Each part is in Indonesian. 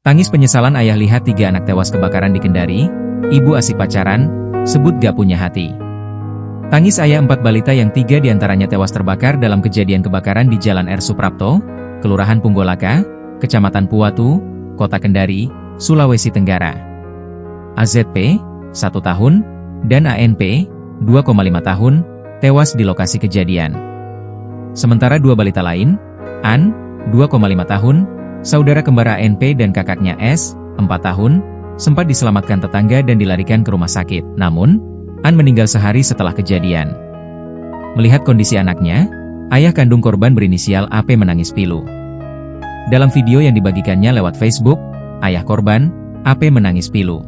Tangis penyesalan ayah lihat 3 anak tewas kebakaran di Kendari, ibu asik pacaran, sebut gak punya hati. Tangis ayah 4 balita yang 3 diantaranya tewas terbakar dalam kejadian kebakaran di Jalan R. Suprapto, Kelurahan Punggolaka, Kecamatan Puwatu, Kota Kendari, Sulawesi Tenggara. AZP, 1 tahun, dan ANP, 2,5 tahun, tewas di lokasi kejadian. Sementara 2 balita lain, An, 2,5 tahun, saudara kembar ANP dan kakaknya S, 4 tahun, sempat diselamatkan tetangga dan dilarikan ke rumah sakit. Namun, An meninggal sehari setelah kejadian. Melihat kondisi anaknya, ayah kandung korban berinisial AP menangis pilu. Dalam video yang dibagikannya lewat Facebook, ayah korban, AP menangis pilu.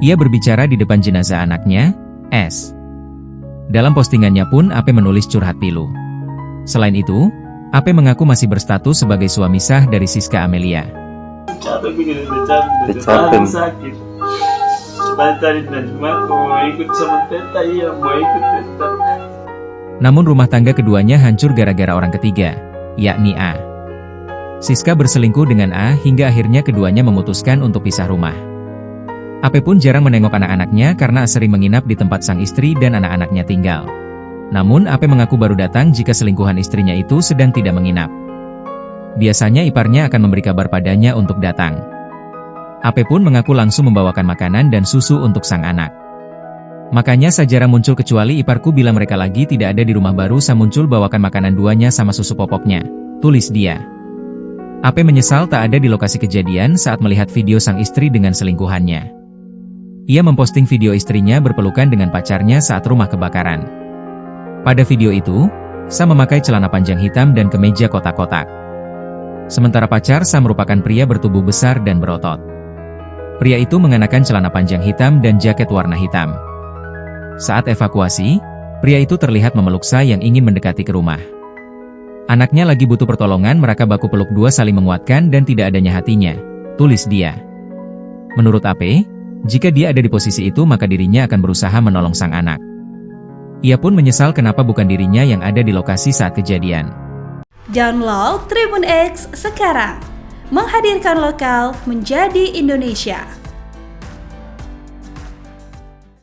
Ia berbicara di depan jenazah anaknya, S. Dalam postingannya pun AP menulis curhat pilu. Selain itu, AP mengaku masih berstatus sebagai suami sah dari Siska Amelia. Namun rumah tangga keduanya hancur gara-gara orang ketiga, yakni A. Siska berselingkuh dengan A hingga akhirnya keduanya memutuskan untuk pisah rumah. AP pun jarang menengok anak-anaknya karena sering menginap di tempat sang istri dan anak-anaknya tinggal. Namun AP mengaku baru datang jika selingkuhan istrinya itu sedang tidak menginap. Biasanya iparnya akan memberi kabar padanya untuk datang. AP pun mengaku langsung membawakan makanan dan susu untuk sang anak. Makanya jarang muncul kecuali iparku bila mereka lagi tidak ada di rumah baru saya muncul bawakan makanan duanya sama susu popoknya, tulis dia. AP menyesal tak ada di lokasi kejadian saat melihat video sang istri dengan selingkuhannya. Ia memposting video istrinya berpelukan dengan pacarnya saat rumah kebakaran. Pada video itu, Sa memakai celana panjang hitam dan kemeja kotak-kotak. Sementara pacar Sa merupakan pria bertubuh besar dan berotot. Pria itu mengenakan celana panjang hitam dan jaket warna hitam. Saat evakuasi, pria itu terlihat memeluk Sa yang ingin mendekati ke rumah. Anaknya lagi butuh pertolongan, mereka baku peluk dua saling menguatkan dan tidak adanya hatinya, tulis dia. Menurut AP, jika dia ada di posisi itu maka dirinya akan berusaha menolong sang anak. Ia pun menyesal kenapa bukan dirinya yang ada di lokasi saat kejadian. Download Tribun X sekarang, menghadirkan lokal menjadi Indonesia.